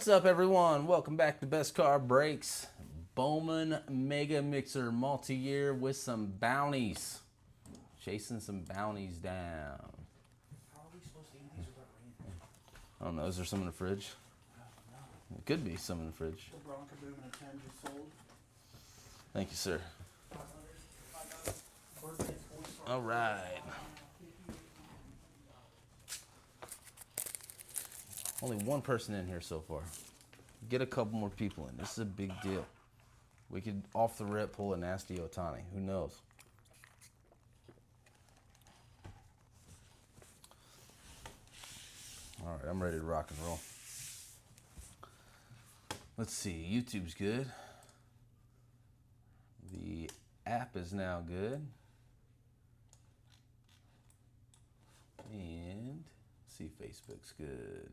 What's up, everyone? Welcome back to Best Car Breaks. Bowman Mega Mixer multi-year with some bounties. Chasing some bounties down. How are we supposed to eat these without rain? I don't know. Is there some in the fridge? It could be some in the fridge. The Bronco Bowman a 10 just sold. Thank you, sir. 500. Birthday toy. All right. Only one person in here so far. Get a couple more people in. This is a big deal. We could, off the rip, pull a nasty Otani. Who knows? All right, I'm ready to rock and roll. Let's see. YouTube's good. The app is now good. And let's see, Facebook's good.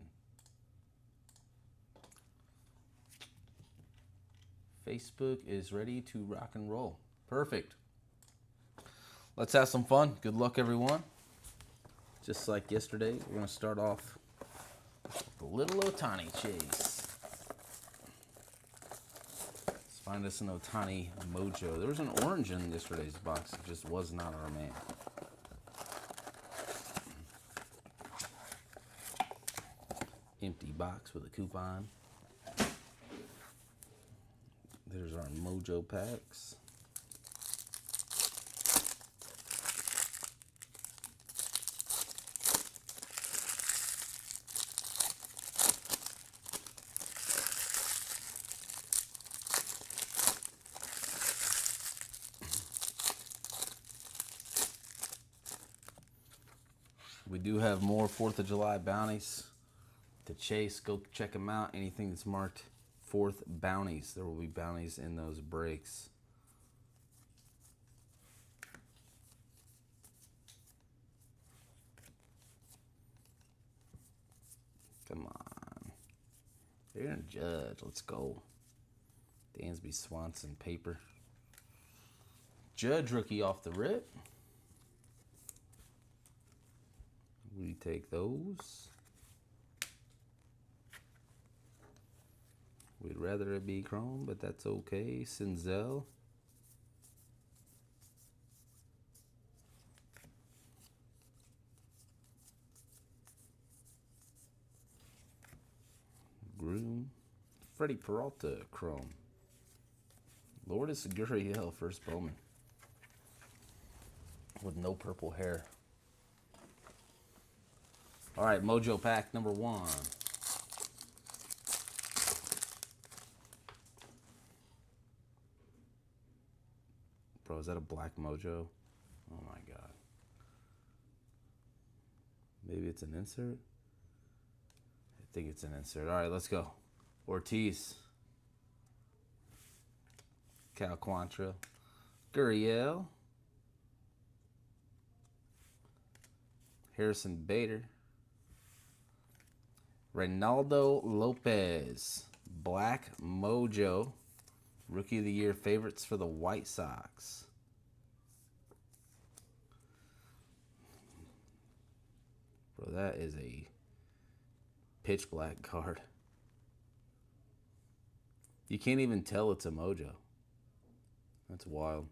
Facebook is ready to rock and roll. Perfect. Let's have some fun. Good luck, everyone. Just like yesterday, we're going to start off with a little Otani chase. Let's find us an Otani mojo. There was an orange in yesterday's box. It just was not our man. Empty box with a coupon. There's our mojo packs. We do have more 4th of July bounties to chase. Go check them out. Anything that's marked 4th bounties. There will be bounties in those breaks. Come on. Aaron Judge. Let's go. Dansby Swanson paper. Judge rookie off the rip. We take those. We'd rather it be chrome, but that's okay. Sinzel. Groom. Freddie Peralta, chrome. Lourdes Gurriel, first Bowman. With no purple hair. All right, mojo pack number 1. Bro, is that a black mojo? Oh my God. Maybe it's an insert? I think it's an insert. All right, let's go. Ortiz. Cal Quantrill. Gurriel. Harrison Bader. Reynaldo Lopez. Black mojo. Rookie of the Year favorites for the White Sox. Bro, that is a pitch black card. You can't even tell it's a mojo. That's wild.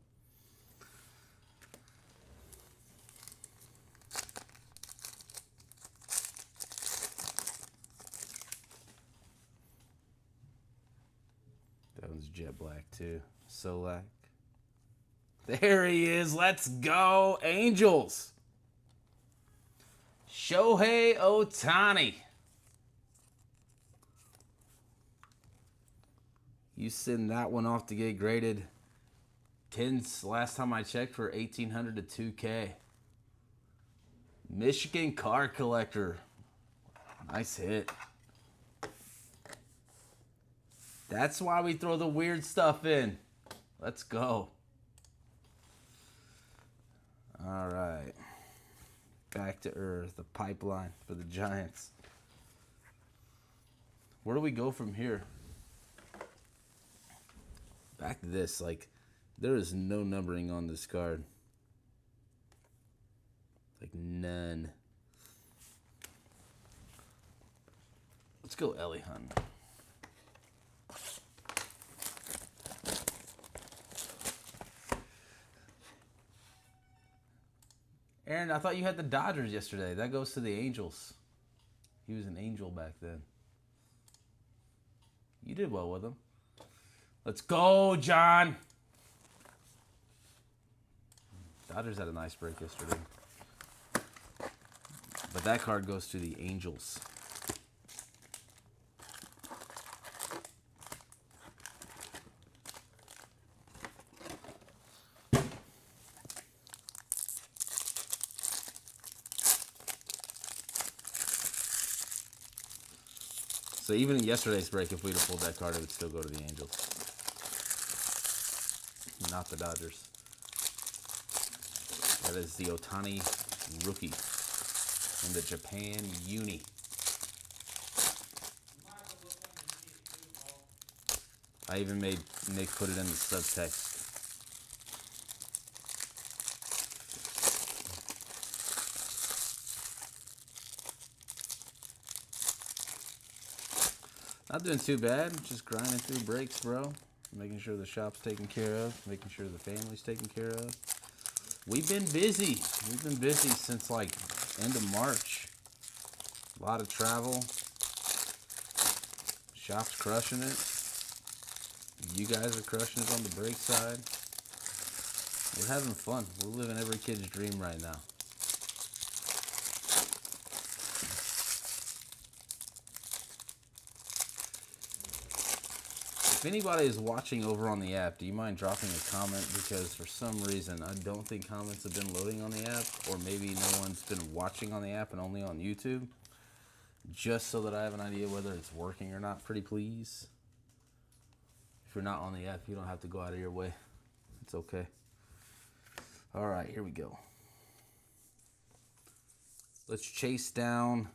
That one's jet black too. Solak. There he is. Let's go. Angels. Shohei Otani. You send that one off to get graded 10s last time I checked for 1,800 to 2K. Michigan card collector. Nice hit. That's why we throw the weird stuff in. Let's go. All right. Back to earth. The pipeline for the Giants. Where do we go from here? Back to this. Like, there is no numbering on this card. Like, none. Let's go Ellie Hunt. Aaron, I thought you had the Dodgers yesterday. That goes to the Angels. He was an Angel back then. You did well with him. Let's go, John. Dodgers had a nice break yesterday. But that card goes to the Angels. So even in yesterday's break, if we'd have pulled that card, it would still go to the Angels. Not the Dodgers. That is the Ohtani rookie in the Japan Uni. I even made Nick put it in the subtext. Not doing too bad. Just grinding through breaks, bro. Making sure the shop's taken care of. Making sure the family's taken care of. We've been busy. We've been busy since like end of March. A lot of travel. Shop's crushing it. You guys are crushing it on the break side. We're having fun. We're living every kid's dream right now. If anybody is watching over on the app, do you mind dropping a comment? Because for some reason, I don't think comments have been loading on the app, or maybe no one's been watching on the app and only on YouTube. Just so that I have an idea whether it's working or not, pretty please. If you're not on the app, you don't have to go out of your way. It's okay. All right, here we go. Let's chase down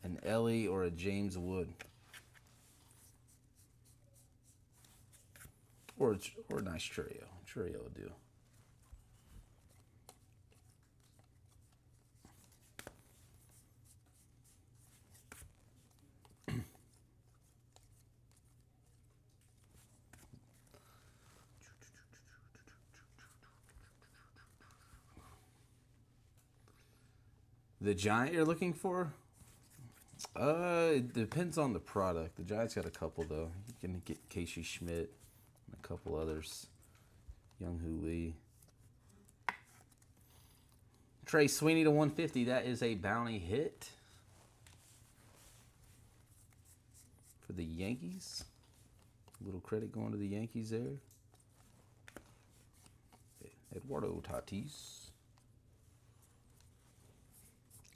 an Ellie or a James Wood. Or a nice Churio. Churio will do. The Giant you're looking for? It depends on the product. The Giant's got a couple though. You can get Casey Schmidt. A couple others. Young Hoo Lee. Trey Sweeney to 150. That is a bounty hit for the Yankees. A little credit going to the Yankees there. Eduardo Tatis.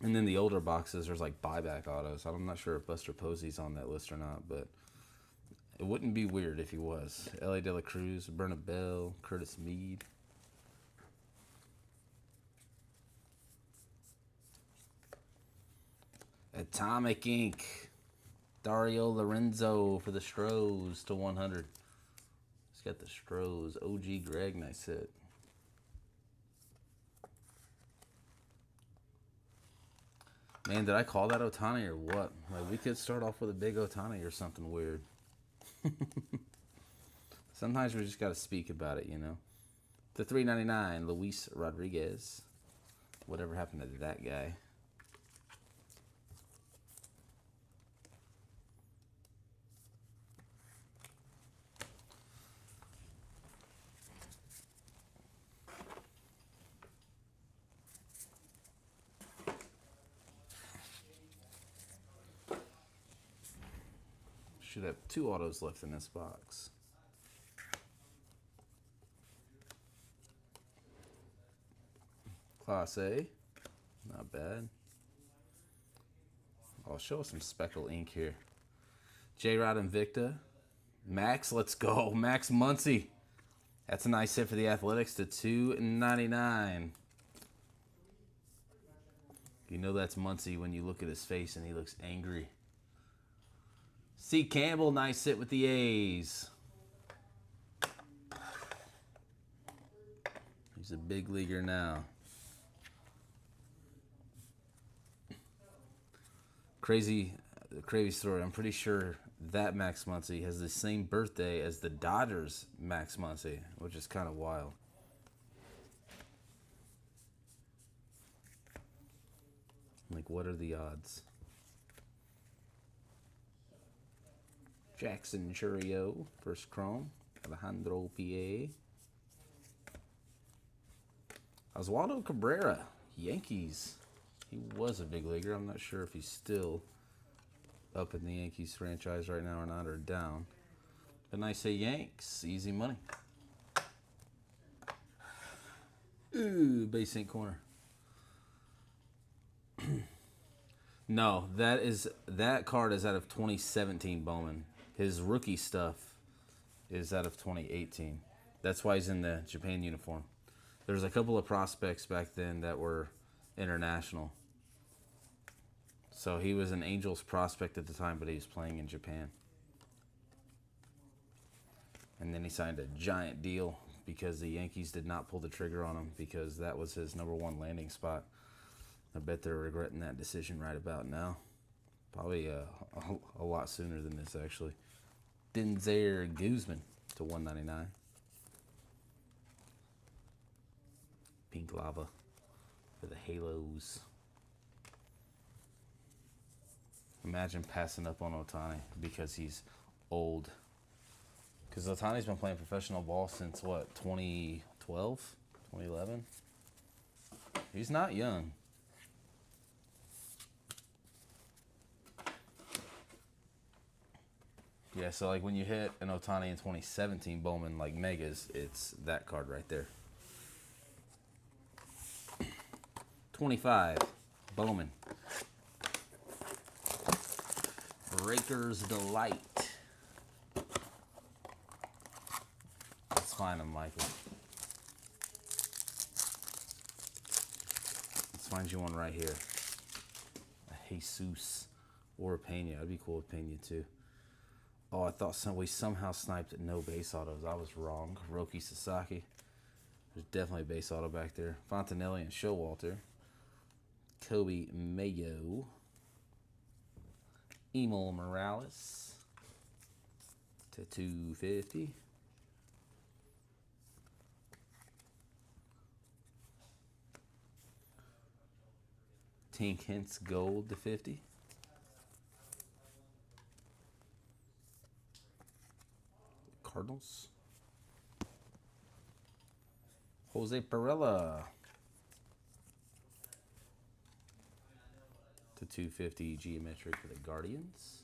And then the older boxes, there's like buyback autos. I'm not sure if Buster Posey's on that list or not, but it wouldn't be weird if he was. L.A. De La Cruz, Bernabell, Curtis Mead. Atomic Ink. Dario Lorenzo for the Stros to 100. He's got the Stros. OG Greg, nice hit. Man, did I call that Ohtani or what? Like, we could start off with a big Ohtani or something weird. Sometimes we just got to speak about it, you know. The $3.99, Luis Rodriguez. Whatever happened to that guy? Should have 2 autos left in this box. Class A, not bad. I'll show us some Speckle ink here. J-Rod Invicta. Max, let's go. Max Muncy. That's a nice hit for the Athletics to $2.99. You know that's Muncy when you look at his face and he looks angry. C. Campbell, nice hit with the A's. He's a big leaguer now. Crazy story. I'm pretty sure that Max Muncy has the same birthday as the Dodgers Max Muncy, which is kind of wild. Like, what are the odds? Jackson Churio, first chrome. Alejandro P.A. Oswaldo Cabrera, Yankees. He was a big leaguer. I'm not sure if he's still up in the Yankees franchise right now or not, or down. But I say Yanks, easy money. Ooh, base ink corner. No, that card is out of 2017 Bowman. His rookie stuff is out of 2018. That's why he's in the Japan uniform. There's a couple of prospects back then that were international. So he was an Angels prospect at the time, but he was playing in Japan. And then he signed a giant deal because the Yankees did not pull the trigger on him because that was his #1 landing spot. I bet they're regretting that decision right about now. Probably a lot sooner than this, actually. Denzer Guzman to 199. Pink lava for the Halos. Imagine passing up on Ohtani because he's old. Because Ohtani's been playing professional ball since, what, 2012? 2011? He's not young. Yeah, so like when you hit an Ohtani in 2017 Bowman, like Megas, it's that card right there. 25, Bowman. Breaker's Delight. Let's find him, Michael. Let's find you one right here. A Jesus or a Pena. I'd be cool with Pena too. Oh, I thought we somehow sniped at no base autos. I was wrong. Roki Sasaki. There's definitely a base auto back there. Fontanelli and Showalter. Kobe Mayo. Emil Morales. To 250. Tink Hintz Gold to 50. Cardinals. Jose Perella to 250 geometric for the Guardians.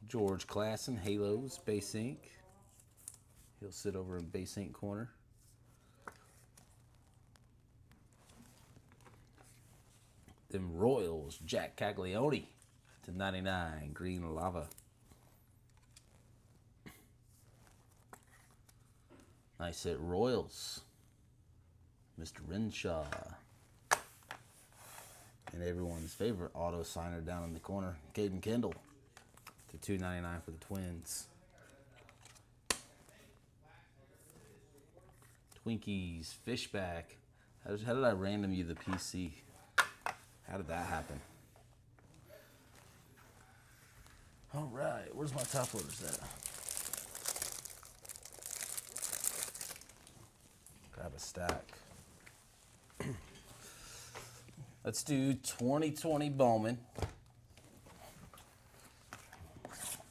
George Klassen, Halos, base ink. He'll sit over in base ink corner. Them Royals, Jack Caglione to 99, green lava. Nice hit, Royals. Mr. Renshaw. And everyone's favorite auto signer down in the corner, Caden Kendall to 299 for the Twins. Twinkies, Fishback. How did I random you the PC? How did that happen? All right, where's my top loaders at? Grab a stack. Let's do 2020 Bowman.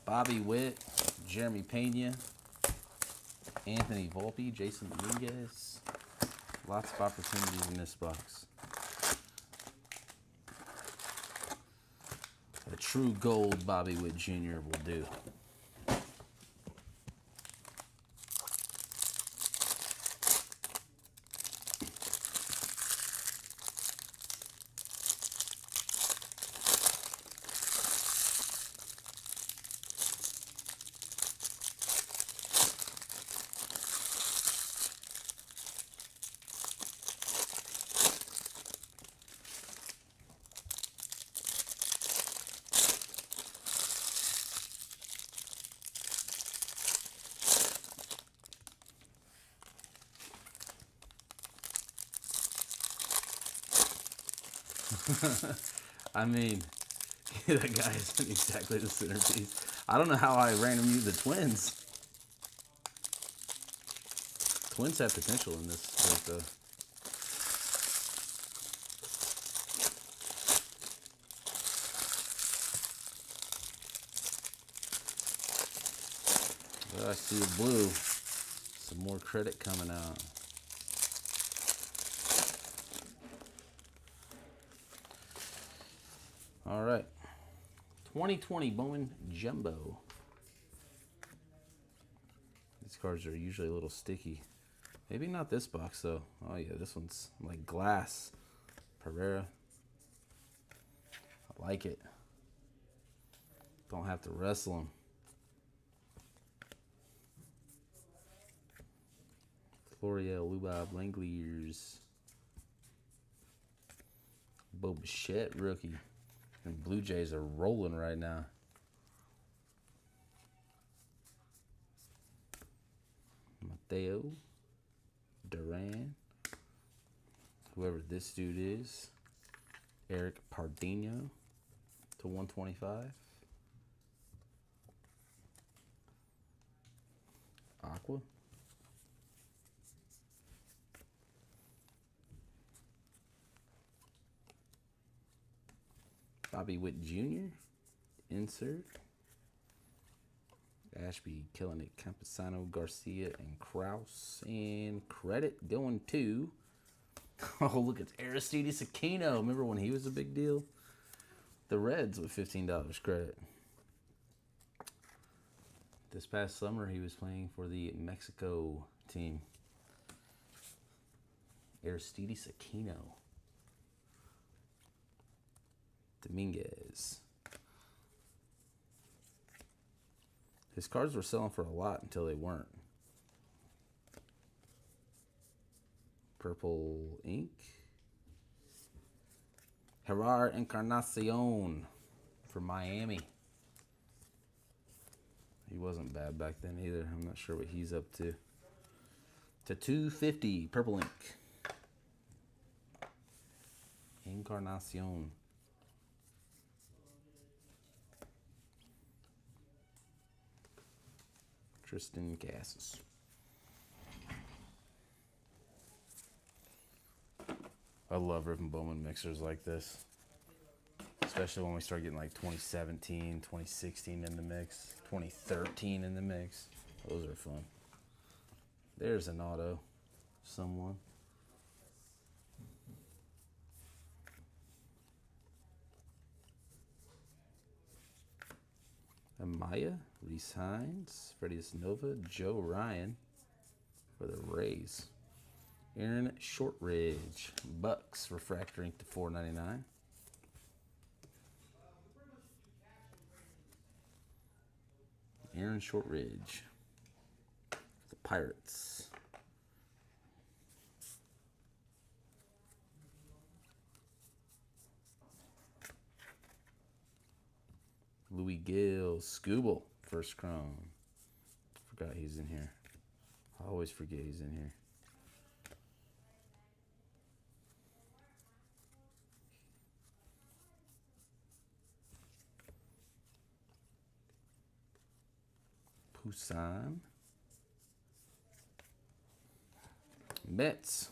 Bobby Witt, Jeremy Pena, Anthony Volpe, Jason Dominguez. Lots of opportunities in this box. A true gold Bobby Witt Jr. will do. I mean, that guy isn't exactly the centerpiece. I don't know how I random you the Twins. Twins have potential in this break, though. Well, I see a blue. Some more credit coming out. All right. 2020 Bowman Jumbo. These cards are usually a little sticky. Maybe not this box, though. Oh, yeah, this one's like glass. Pereira. I like it. Don't have to wrestle him. Florial, Lubob, Langoliers. Bo Bichette, rookie. And Blue Jays are rolling right now. Mateo. Duran. Whoever this dude is. Eric Pardino to 125. Aqua. Bobby Witt Jr. Insert. Ashby, killing it. Campesano, Garcia, and Kraus. And credit going to... Oh, look, it's Aristides Aquino. Remember when he was a big deal? The Reds with $15 credit. This past summer, he was playing for the Mexico team. Aristides Aquino. Dominguez. His cards were selling for a lot until they weren't. Purple ink. Gerard Encarnacion for Miami. He wasn't bad back then either. I'm not sure what he's up to. To 250, purple ink. Encarnacion. Tristan Cassis. I love ripping Bowman mixers like this. Especially when we start getting like 2017, 2016 in the mix, 2013 in the mix. Those are fun. There's an auto. Someone. Amaya, Reese Hines, Freddie Nova, Joe Ryan for the Rays. Aaron Shortridge, Bucks, refractor ink to $4.99. Aaron Shortridge, the Pirates. Louis Gill, Scooble, first chrome. Forgot he's in here. I always forget he's in here. Poussin. Mets.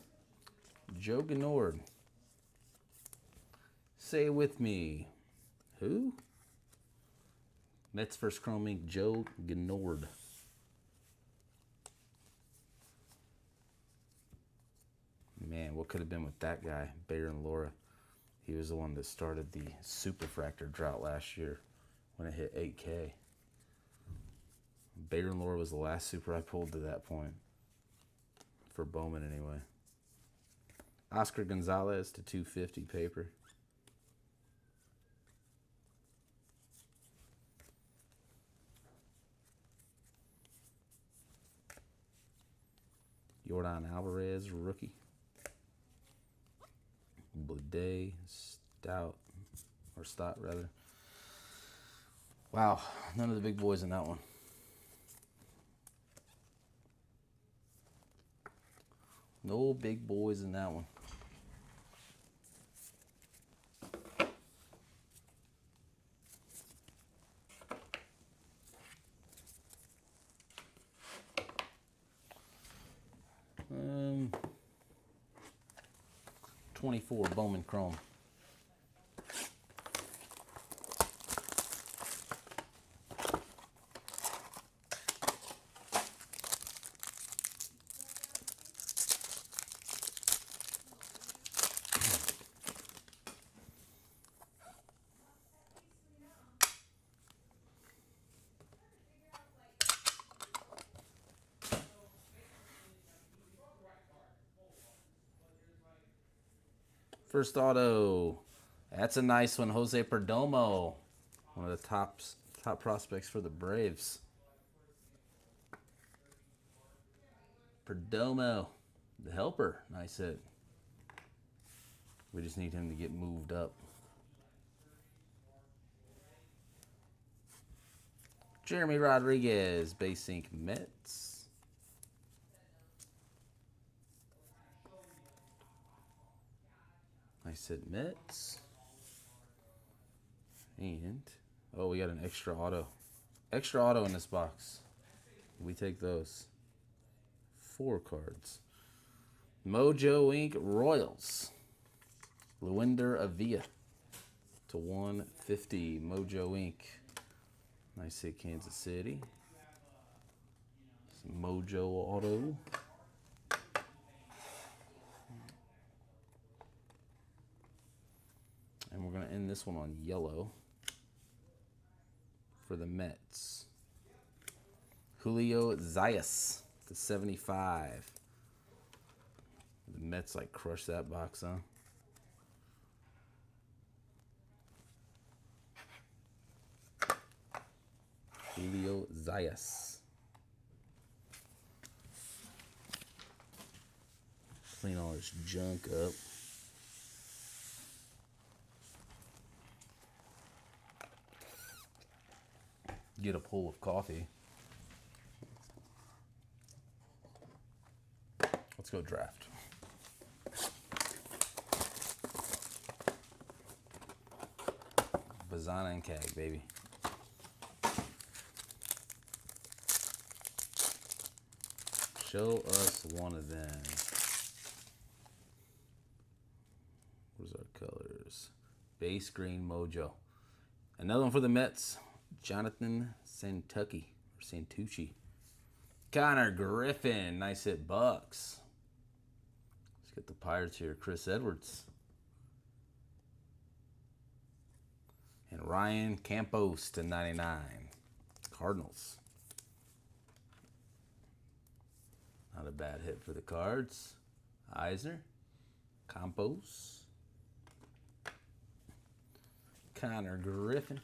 Joe Gennord. Say it with me. Who? Mets first chrome ink, Joe Gennord. Man, what could have been with that guy, Baron Laura? He was the one that started the Superfractor drought last year when it hit 8K. Baron Laura was the last super I pulled to that point. For Bowman, anyway. Oscar Gonzalez to 250 paper. Jordan Alvarez, rookie. Blade, Stout, or Stott, rather. Wow, none of the big boys in that one. No big boys in that one. 24 Bowman Chrome. First auto. That's a nice one. Jose Perdomo. One of the top prospects for the Braves. Perdomo. The helper. Nice hit. We just need him to get moved up. Jeremy Rodriguez. Base ink Mets. Nice hit Mets. And, oh, we got an extra auto. Extra auto in this box. We take those. 4 cards. Mojo Inc. Royals. Luinder Avila to 150. Mojo Inc. Nice hit Kansas City. Some Mojo auto. And we're going to end this one on yellow for the Mets. Julio Zayas to 75. The Mets like crushed that box, huh? Julio Zayas. Clean all this junk up. Get a pull of coffee. Let's go draft. Bazana and Kag, baby. Show us one of them. Where's our colors? Base green Mojo. Another one for the Mets. Jonathan Santucci. Connor Griffin. Nice hit Bucks. Let's get the Pirates here. Chris Edwards. And Ryan Campos to 99. Cardinals. Not a bad hit for the Cards. Eisner. Campos. Connor Griffin.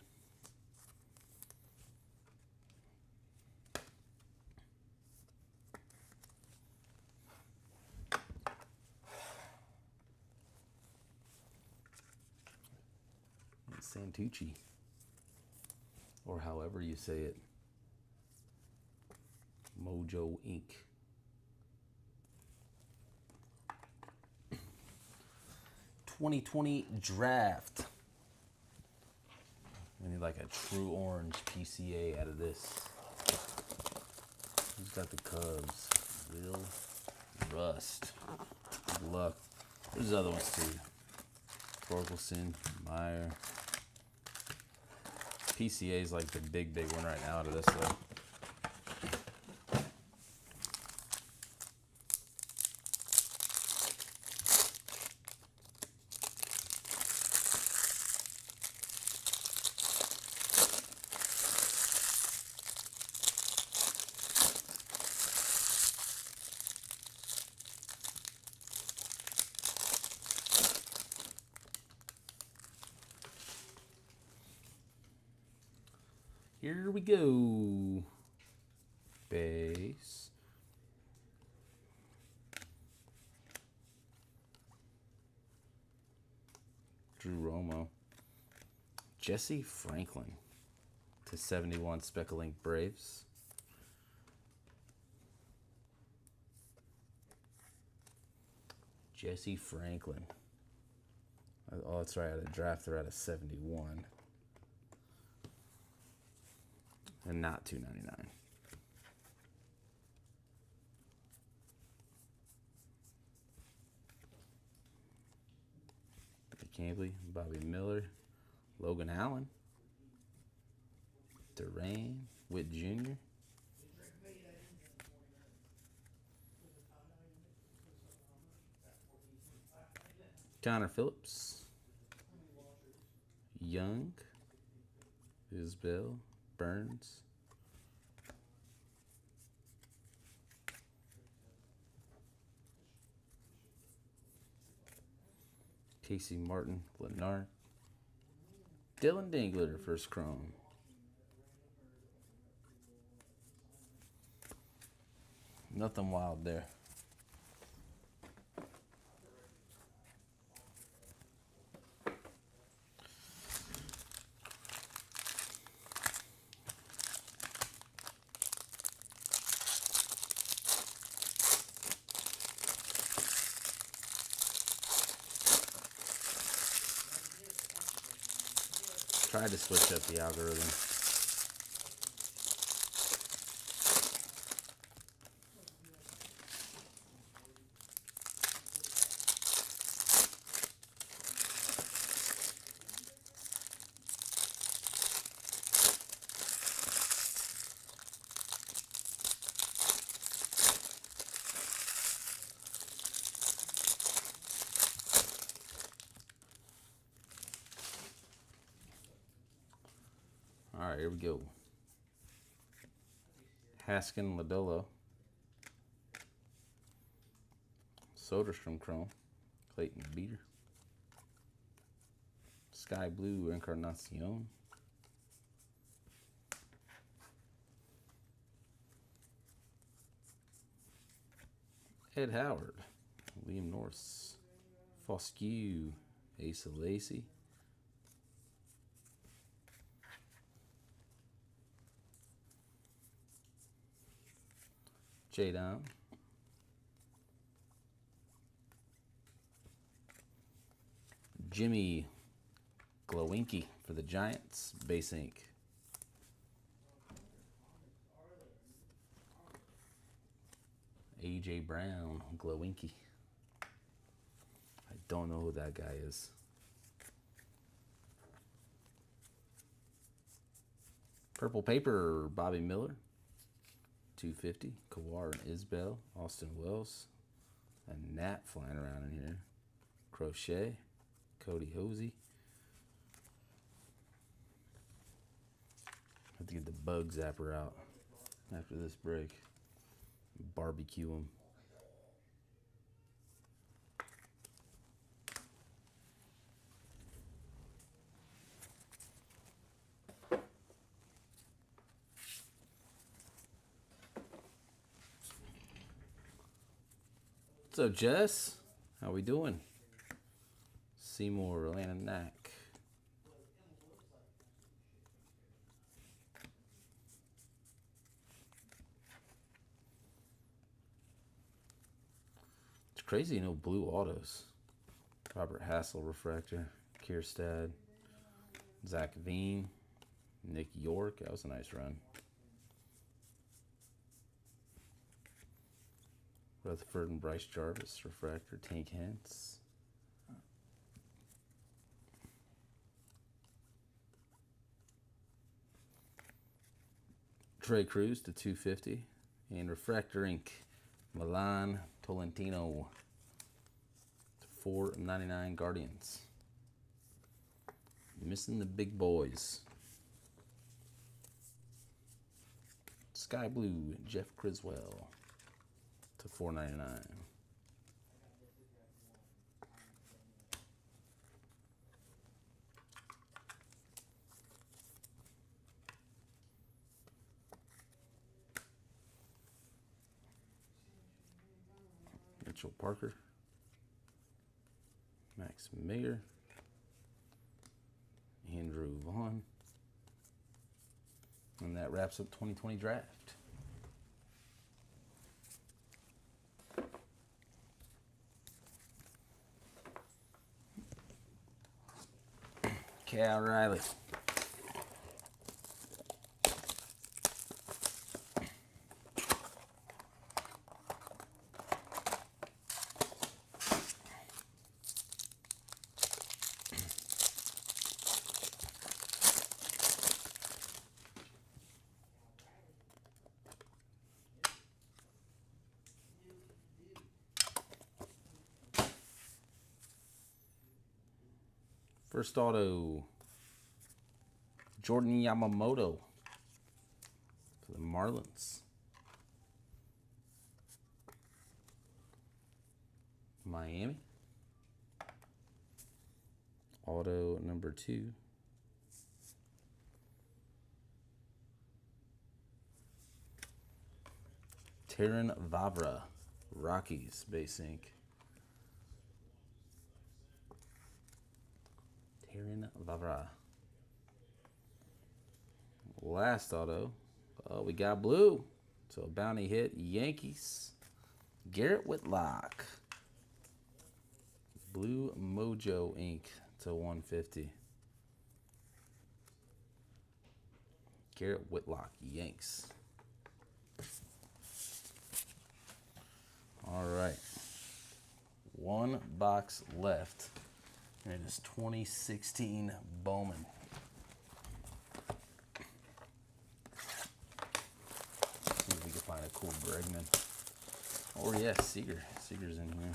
Santucci, or however you say it. Mojo Inc. '2020 draft. We need like a true orange PCA out of this. Who's got the Cubs? Will Rust. Good luck. There's other ones too. Torkelson, Meyer. PCA is like the big one right now out of this though. Here we go. Base. Drew Romo. Jesse Franklin to 71 Speckle Ink Braves. Jesse Franklin. Oh, that's right. At a draft, they're at a 71. And not $2.99. Parker Cambley, Bobby Miller, Logan Allen, Duran, Witt Jr., Connor Phillips, Young, Isbell, Burns, Casey Martin, Lennar, Dylan Dingler, first chrome. Nothing wild there. Tried to switch up the algorithm. All right, here we go. Haskin Lodolo, Soderstrom Chrome, Clayton Beater, Sky Blue Encarnacion, Ed Howard, Liam Norris, Foscue, Asa Lacy, Jadon, Jimmy Glowinky for the Giants, base ink. AJ Brown, Glowinky. I don't know who that guy is. Purple Paper, Bobby Miller, 250. Kawar and Isbell, Austin Wells, a Nat flying around in here. Crochet, Cody Hosey. Have to get the bug zapper out after this break. Barbecue them. What's up, Jess? How we doing? Seymour, Atlanta Knack. It's crazy, no blue autos. Robert Hassel refractor, Kierstad, Zach Veen, Nick York. That was a nice run. Rutherford and Bryce Jarvis, refractor, Tank Hentz. Trey Cruz to 250. And refractor ink, Milan Tolentino to 499 Guardians. Missing the big boys. Sky Blue, Jeff Criswell to 499. Mitchell Parker, Max Mayer, Andrew Vaughn, and that wraps up 2020 draft. Cal Riley. First auto, Jordan Yamamoto for the Marlins. Miami. Auto number 2. Terran Vavra, Rockies, base ink. Terran Vavra. Last auto. Oh, we got blue. So a bounty hit, Yankees. Garrett Whitlock. Blue Mojo ink to 150. Garrett Whitlock, Yanks. All right. 1 box left. And it is 2016 Bowman. See if we can find a cool Bregman. Oh, yeah, Seager. Seager's in here.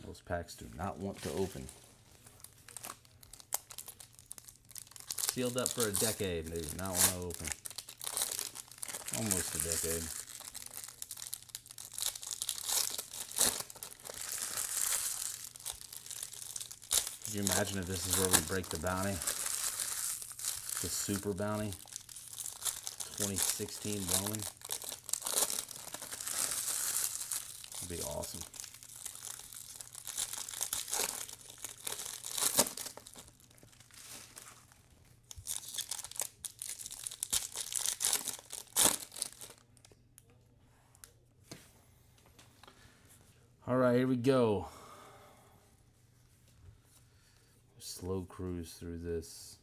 Those packs do not want to open. Sealed up for a decade. They do not want to open. Almost a decade. Could you imagine if this is where we break the bounty? The super bounty? 2016 Bowman. It'd be awesome. All right, here we go. Slow cruise through this.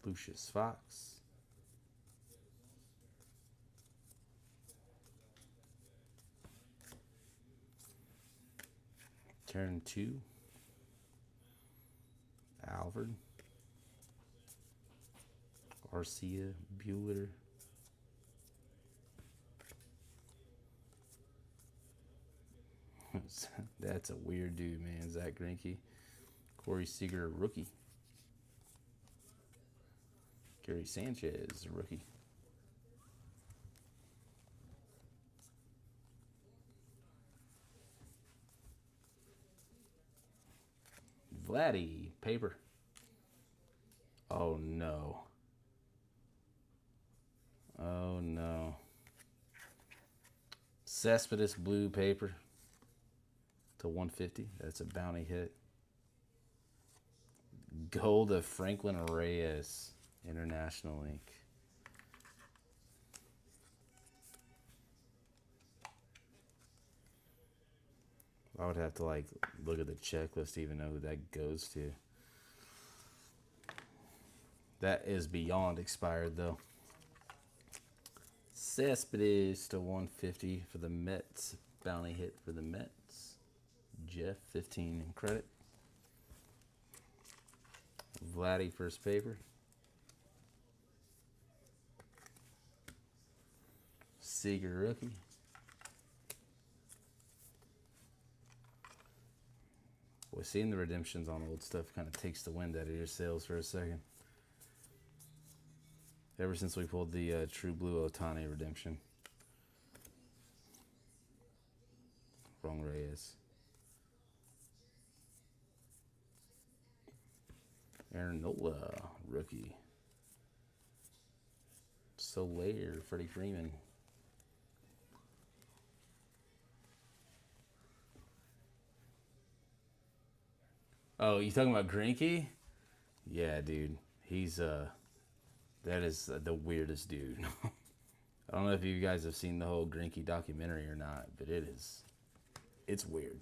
Lucius Fox. Turn 2. Alfred. Arcia Bueller. That's a weird dude, man. Zach Greinke. Corey Seager, rookie. Gary Sanchez, rookie. Vladdy, paper. Oh, no. Oh, no. Cespedes, blue paper. To 150. That's a bounty hit. Gold of Franklin Reyes, International Ink. I would have to like look at the checklist to even know who that goes to. That is beyond expired though. Cespedes to 150 for the Mets. Bounty hit for the Mets. Jeff, 15 in credit. Vladdy, first paper. Seager, rookie. Boy, seeing the redemptions on old stuff kind of takes the wind out of your sails for a second. Ever since we pulled the True Blue Ohtani redemption. Wrong Reyes. Aaron Nola, rookie. Soler, Freddie Freeman. Oh, you talking about Grinky? Yeah, dude. He's that is the weirdest dude. I don't know if you guys have seen the whole Grinky documentary or not, but it's weird.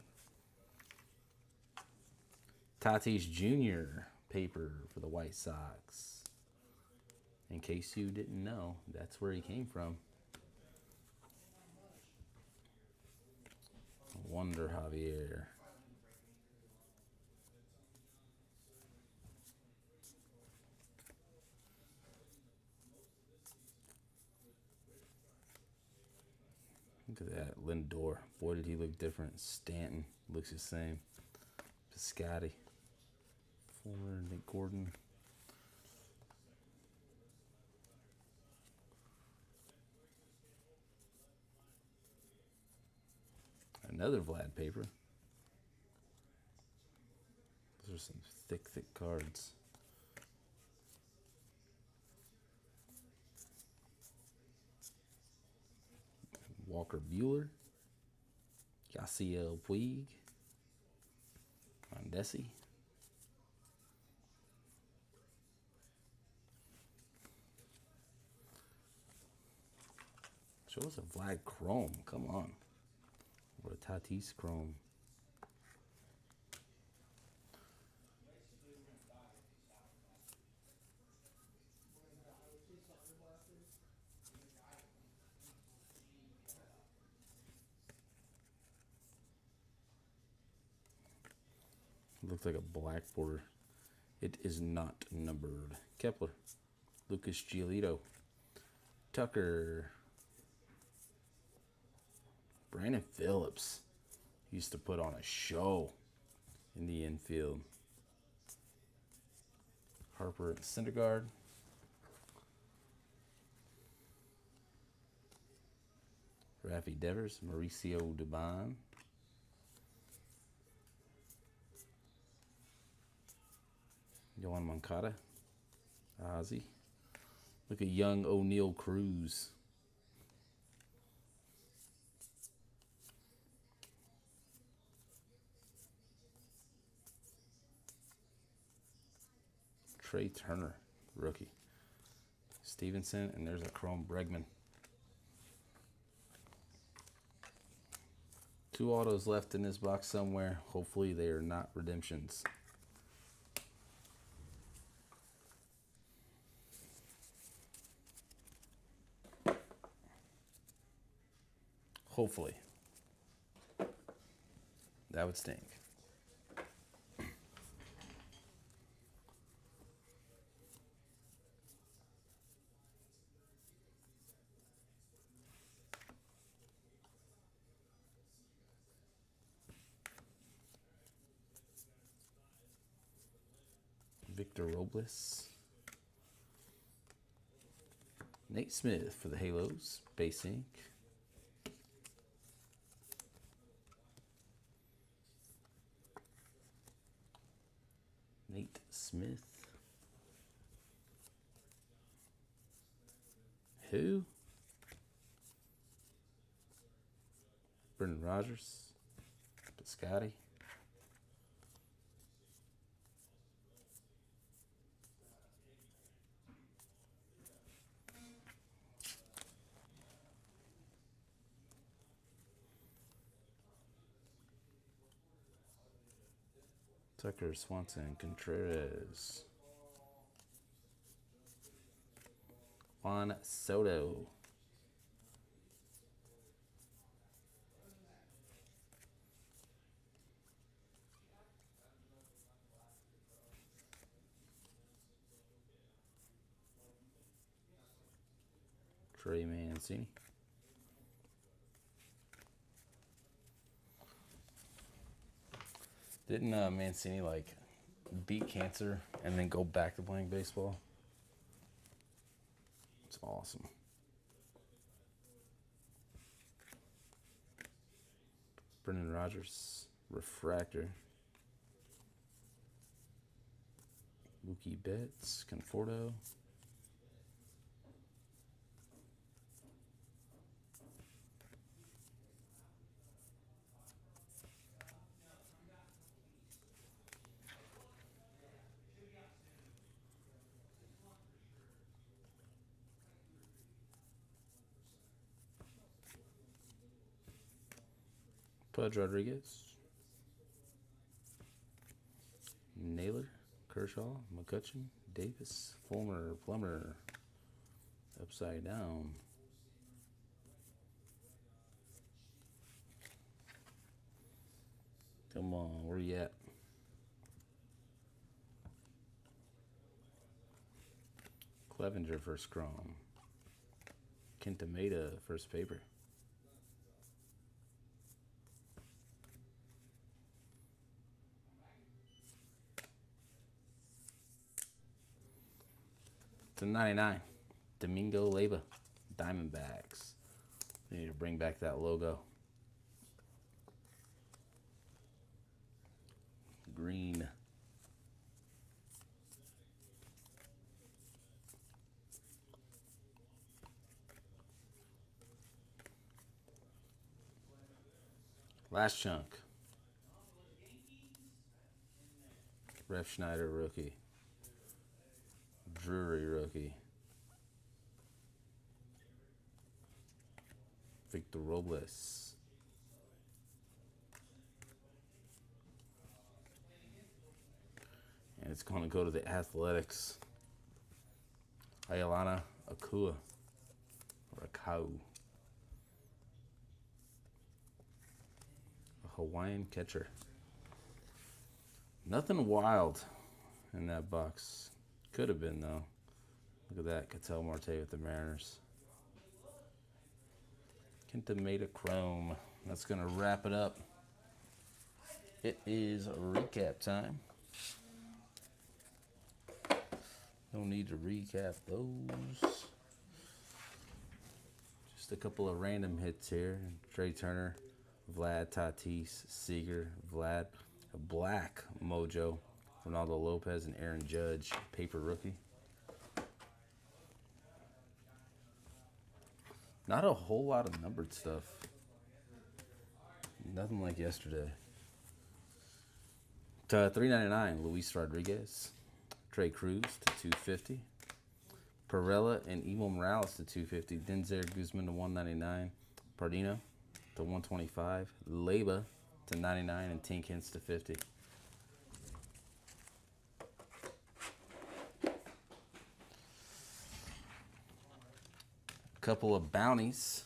Tatis Jr. paper for the White Sox. In case you didn't know, that's where he came from. Wonder Javier. Look at that. Lindor. Boy, did he look different. Stanton looks the same. Piscotty. Fuller. Nick Gordon. Another Vlad paper. Those are some thick, thick cards. Walker Buehler. Yasiel Puig. Mondesi. Show us a Vlad Chrome. Come on. Or a Tatis Chrome. Looks like a black border. It is not numbered. Kepler. Lucas Giolito. Tucker. Brandon Phillips used to put on a show in the infield. Harper at Syndergaard. Raffy Devers. Mauricio Dubon. Yohan Moncada. Ozzy. Look at young O'Neal Cruz. Trey Turner, rookie. Stevenson, and there's a Chrome Bregman. 2 autos left in this box somewhere. Hopefully they are not redemptions. Hopefully. That would stink. Victor Robles. Nate Smith for the Halos. Base ink. Nate Smith. Who? Brendan Rodgers. Piscotty. Tucker, Swanson, Contreras. Juan Soto. Trey Mancini. Didn't Mancini like beat cancer and then go back to playing baseball? It's awesome. Brendan Rodgers, refractor. Mookie Betts, Conforto. Pudge Rodriguez. Naylor, Kershaw, McCutcheon, Davis, Fulmer, Plummer. Upside down. Come on, where you at? Clevenger first chrome. Kintameda first paper. To 99. Domingo Leyba, Diamondbacks. They need to bring back that logo. Green. Last chunk. Ref Schneider rookie. Drury rookie. Victor Robles. And it's going to go to the Athletics. Ayalana Akua. Or Akau. A Hawaiian catcher. Nothing wild in that box. Could have been, though. Look at that. Ketel Marte with the Mariners. Kintameda Chrome. That's going to wrap it up. It is recap time. No need to recap those. Just a couple of random hits here. Trey Turner, Vlad Tatis, Seager, Vlad. A black Mojo, Ronaldo Lopez and Aaron Judge, paper rookie. Not a whole lot of numbered stuff. Nothing like yesterday. To 399, Luis Rodriguez. Trey Cruz to 250. Perella and Evo Morales to 250. Denzer Guzman to 199. Pardino to 125. Leyba to 99 and Tinkins to 50. Couple of bounties.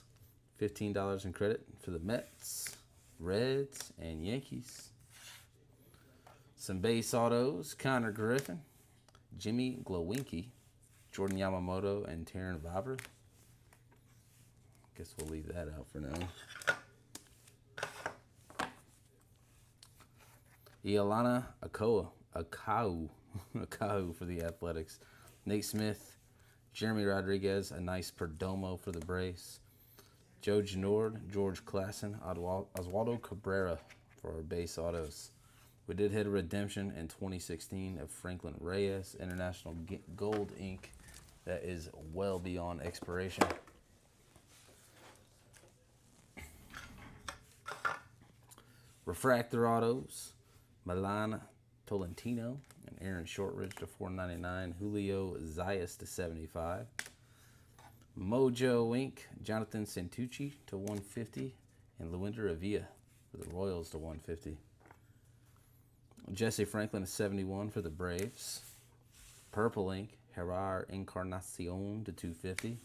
$15 in credit for the Mets, Reds, and Yankees. Some base autos. Connor Griffin, Jimmy Glowinky, Jordan Yamamoto, and Taryn Vavra. Guess we'll leave that out for now. Iolana Akau for the Athletics. Nate Smith, Jeremy Rodriguez, a nice Perdomo for the Braves. Joe Genord, George Klassen, Oswaldo Cabrera for our base autos. We did hit a redemption in 2016 of Franklin Reyes, International Gold ink. That is well beyond expiration. Refractor autos. Milan Tolentino and Aaron Shortridge to $4.99. Julio Zayas to $75. Mojo Inc. Jonathan Santucci to $150. And Luinder Avila for the Royals to $150. Jesse Franklin to $71 for the Braves. Purple Inc. Gerard Encarnacion to $250.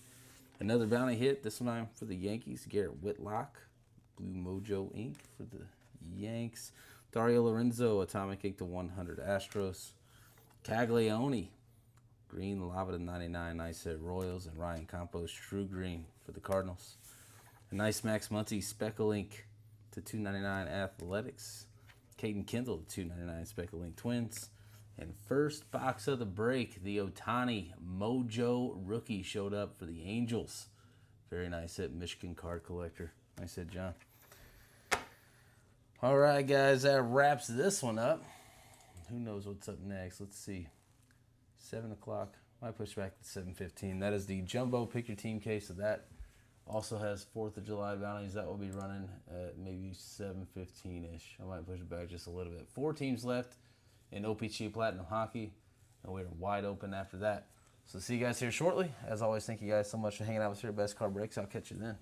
Another bounty hit, this time for the Yankees. Garrett Whitlock. Blue Mojo Inc. for the Yanks. Dario Lorenzo, Atomic Ink to 100 Astros. Caglione, Green Lava to 99, nice hit Royals. And Ryan Campos, True Green for the Cardinals. A nice Max Muncy, Speckle Ink to 299 Athletics. Caden Kendall to 299 Speckle Ink Twins. And first box of the break, the Ohtani Mojo rookie showed up for the Angels. Very nice hit, Michigan card collector. Nice hit, John. All right, guys, that wraps this one up. Who knows what's up next? Let's see. 7 o'clock. Might push back to 7:15. That is the Jumbo Pick Your Team case. So that also has 4th of July bounties. That will be running at maybe 7:15-ish. I might push it back just a little bit. 4 teams left in OPC Platinum Hockey. And we're wide open after that. So see you guys here shortly. As always, thank you guys so much for hanging out with your best card breaks. I'll catch you then.